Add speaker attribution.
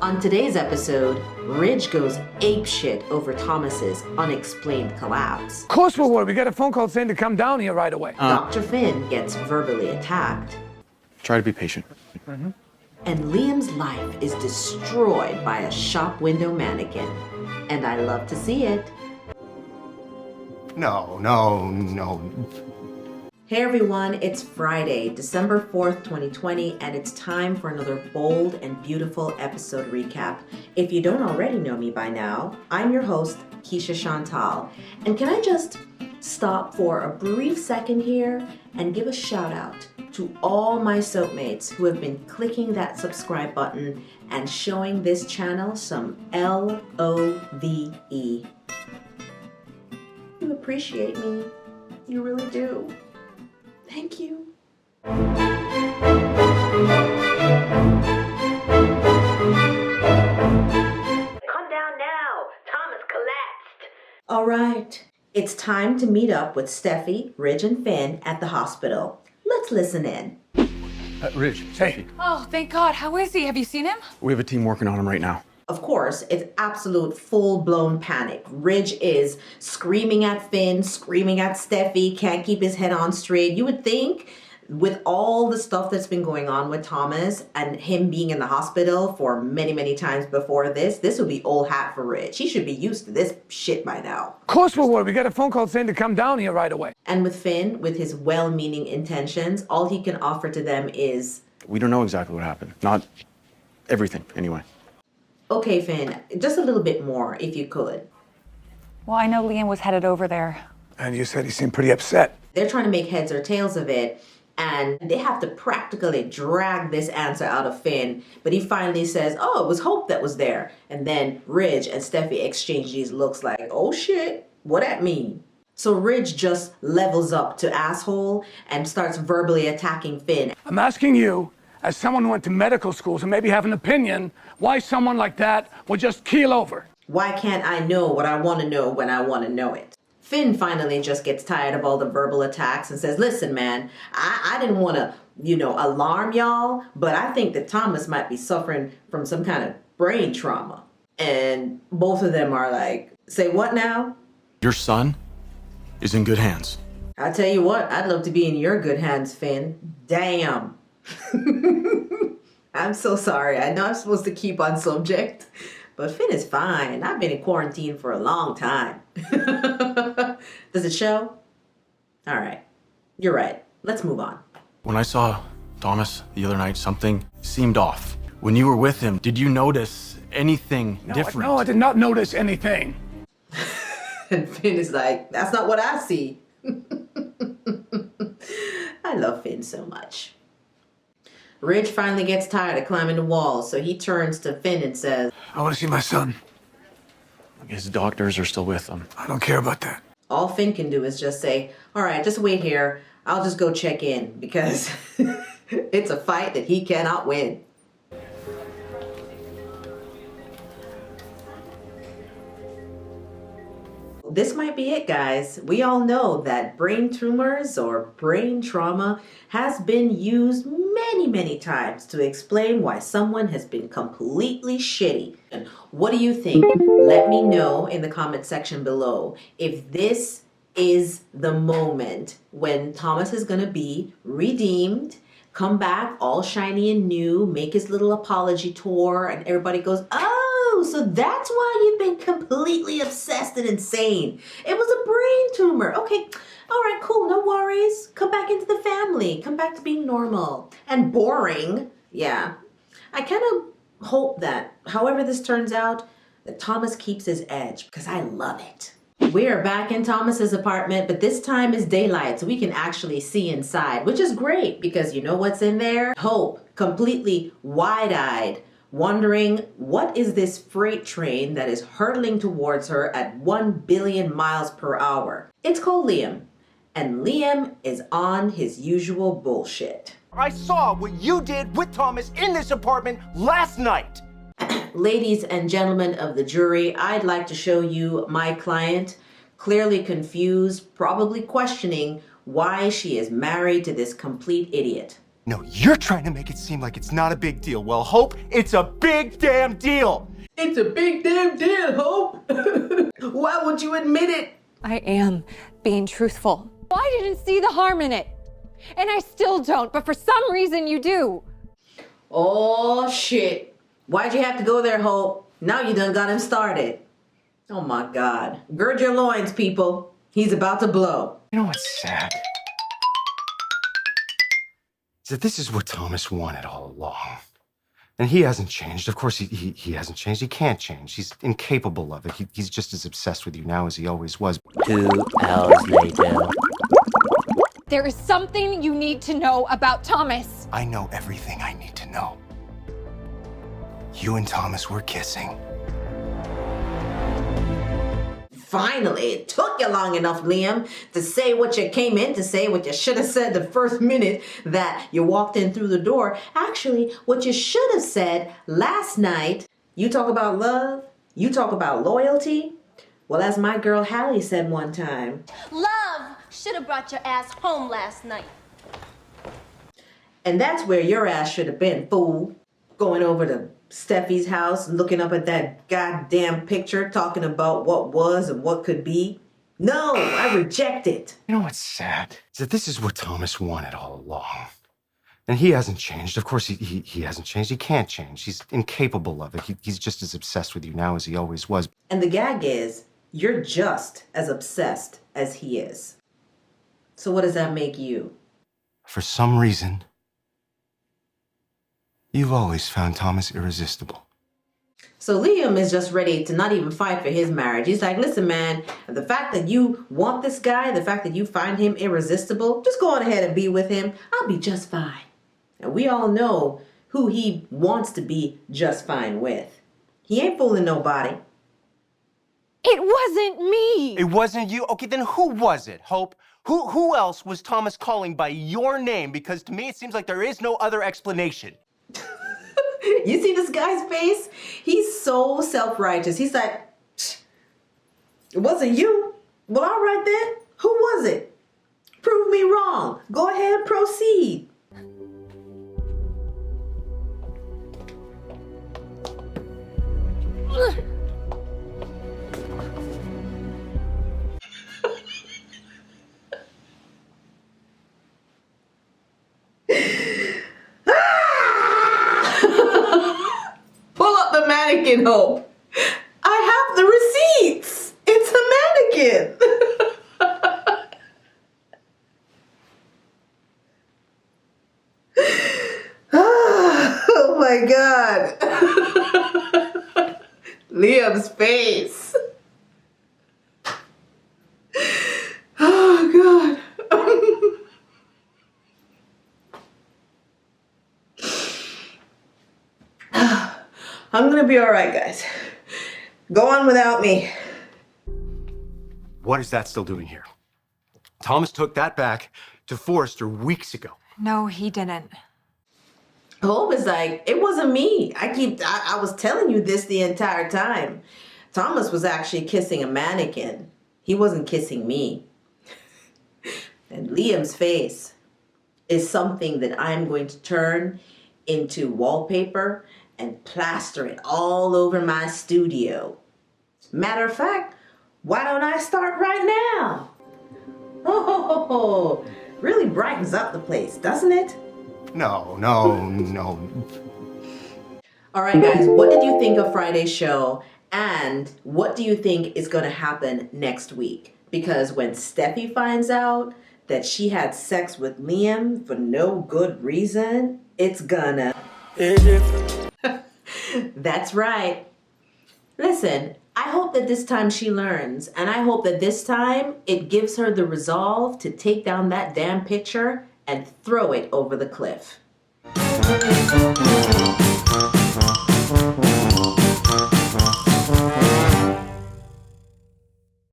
Speaker 1: On today's episode, Ridge goes apeshit over Thomas's unexplained collapse.
Speaker 2: Of course we would. We got a phone call saying to come down here right away.
Speaker 1: Dr. Finn gets verbally attacked.
Speaker 3: Try to be patient.
Speaker 1: And Liam's life is destroyed by a shop window mannequin. And I love to see it.
Speaker 4: No.
Speaker 1: Hey everyone, it's Friday, December 4th, 2020, and it's time for another Bold and Beautiful episode recap. If you don't already know me by now, I'm your host, Keisha Chantal. And can I just stop for a brief second here and give a shout out to all my soapmates who have been clicking that subscribe button and showing this channel some LOVE. You appreciate me. You really do. Thank you. Come down now. Thomas collapsed. All right. It's time to meet up with Steffy, Ridge, and Finn at the hospital. Let's listen in.
Speaker 3: Ridge,
Speaker 2: Hey.
Speaker 5: Oh, thank God. How is he? Have you seen him?
Speaker 3: we have a team working on him right now.
Speaker 1: Of course, it's absolute full-blown panic. Ridge is screaming at Finn, screaming at Steffy, can't keep his head on straight. You would think with all the stuff that's been going on with Thomas and him being in the hospital for many, many times before this would be old hat for Ridge. He should be used to this shit by now.
Speaker 2: Of course we would. We got a phone call saying to come down here right away.
Speaker 1: And with Finn, with his well-meaning intentions, all he can offer to them is,
Speaker 3: We don't know exactly what happened. Not everything, anyway.
Speaker 1: okay, Finn, just a little bit more, if you could.
Speaker 5: Well, I know Liam was headed over there.
Speaker 2: And you said he seemed pretty upset.
Speaker 1: They're trying to make heads or tails of it, and they have to practically drag this answer out of Finn. But he finally says, oh, it was Hope that was there. And then Ridge and Steffy exchange these looks like, oh shit, what that mean? So Ridge just levels up to asshole and starts verbally attacking Finn.
Speaker 2: I'm asking you, as someone who went to medical schools and maybe have an opinion, why someone like that would just keel over.
Speaker 1: Why can't I know what I want to know when I want to know it? Finn finally just gets tired of all the verbal attacks and says, listen, man, I didn't want to, alarm y'all, but I think that Thomas might be suffering from some kind of brain trauma. And both of them are like, say what now?
Speaker 3: Your son is in good hands.
Speaker 1: I tell you what, I'd love to be in your good hands, Finn. Damn. I'm so sorry. I know I'm supposed to keep on subject, but Finn is fine. I've been in quarantine for a long time. Does it show? All right. You're right. Let's move on.
Speaker 3: When I saw Thomas the other night, something seemed off. When you were with him, did you notice anything different?
Speaker 2: No, I did not notice anything.
Speaker 1: And Finn is like, that's not what I see. I love Finn so much. Ridge finally gets tired of climbing the walls, so he turns to Finn and says,
Speaker 2: I want to see my son.
Speaker 3: His doctors are still with him.
Speaker 2: I don't care about that.
Speaker 1: all Finn can do is just say, all right, just wait here. I'll just go check in because it's a fight that he cannot win. This might be it, guys. We all know that brain tumors or brain trauma has been used many times to explain why someone has been completely shitty. And what do you think? Let me know in the comment section below if this is the moment when Thomas is going to be redeemed, come back all shiny and new, make his little apology tour, and everybody goes, oh, so that's why you've been completely obsessed and insane. It was a brain tumor. Okay, all right, cool, no worries. Come back into the family. Come back to being normal and boring. Yeah, I kind of hope that, however this turns out, that Thomas keeps his edge because I love it. We are back in Thomas's apartment, but this time is daylight, so we can actually see inside, which is great because you know what's in there? Hope, completely wide-eyed, wondering what is this freight train that is hurtling towards her at 1 billion miles per hour. It's called Liam, and Liam is on his usual bullshit.
Speaker 4: I saw what you did with Thomas in this apartment last night.
Speaker 1: Ladies and gentlemen of the jury, I'd like to show you my client, clearly confused, probably questioning why she is married to this complete idiot.
Speaker 4: No, you're trying to make it seem like it's not a big deal. Well, Hope, it's a big damn deal.
Speaker 1: It's a big damn deal, Hope. Why won't you admit it?
Speaker 6: I am being truthful. I didn't see the harm in it. And I still don't, but for some reason you do.
Speaker 1: Oh, shit. Why'd you have to go there, Hope? Now you done got him started. Oh, my God. Gird your loins, people. He's about to blow.
Speaker 4: You know what's sad? Is that this is what Thomas wanted all along. And he hasn't changed. Of course, he hasn't changed. He can't change. He's incapable of it. He's just as obsessed with you now as he always was.
Speaker 7: 2 hours later.
Speaker 6: There is something you need to know about Thomas.
Speaker 4: I know everything I need to know. You and Thomas were kissing.
Speaker 1: Finally, it took you long enough, Liam, to say what you came in to say, what you should have said the first minute that you walked in through the door. Actually, what you should have said last night. You talk about love, you talk about loyalty. Well, as my girl Hallie said one time,
Speaker 8: love should have brought your ass home last night.
Speaker 1: and that's where your ass should have been, fool. Going over to Steffi's house, looking up at that goddamn picture, talking about what was and what could be. No, I reject it.
Speaker 4: You know what's sad? Is that this is what Thomas wanted all along. And he hasn't changed. Of course, he hasn't changed. He can't change. He's incapable of it. He's just as obsessed with you now as he always was.
Speaker 1: And the gag is, you're just as obsessed as he is. So what does that make you?
Speaker 4: For some reason, you've always found Thomas irresistible.
Speaker 1: So Liam is just ready to not even fight for his marriage. He's like, listen, man, the fact that you want this guy, the fact that you find him irresistible, just go on ahead and be with him. I'll be just fine. And we all know who he wants to be just fine with. He ain't fooling nobody.
Speaker 6: It wasn't me.
Speaker 4: It wasn't you? Okay, then who was it, Hope? Who else was Thomas calling by your name? Because to me, it seems like there is no other explanation.
Speaker 1: You see this guy's face? He's so self-righteous. He's like, it wasn't you. Well, all right then. Who was it? Prove me wrong. Go ahead, proceed. Pull up the mannequin, Hope. I have the receipts. It's a mannequin. Oh my God. Liam's face. Oh God. I'm gonna be all right, guys. Go on without me.
Speaker 4: What is that still doing here? Thomas took that back to Forrester weeks ago.
Speaker 5: No, he didn't.
Speaker 1: Hope is like, it wasn't me. I was telling you this the entire time. Thomas was actually kissing a mannequin. He wasn't kissing me. And Liam's face is something that I'm going to turn into wallpaper and plaster it all over my studio. Matter of fact, why don't I start right now? Oh, really brightens up the place, doesn't it?
Speaker 4: No.
Speaker 1: All right, guys, what did you think of Friday's show? And what do you think is going to happen next week? Because when Steffi finds out that she had sex with Liam for no good reason, it's gonna... That's right. Listen, I hope that this time she learns, and I hope that this time it gives her the resolve to take down that damn picture and throw it over the cliff.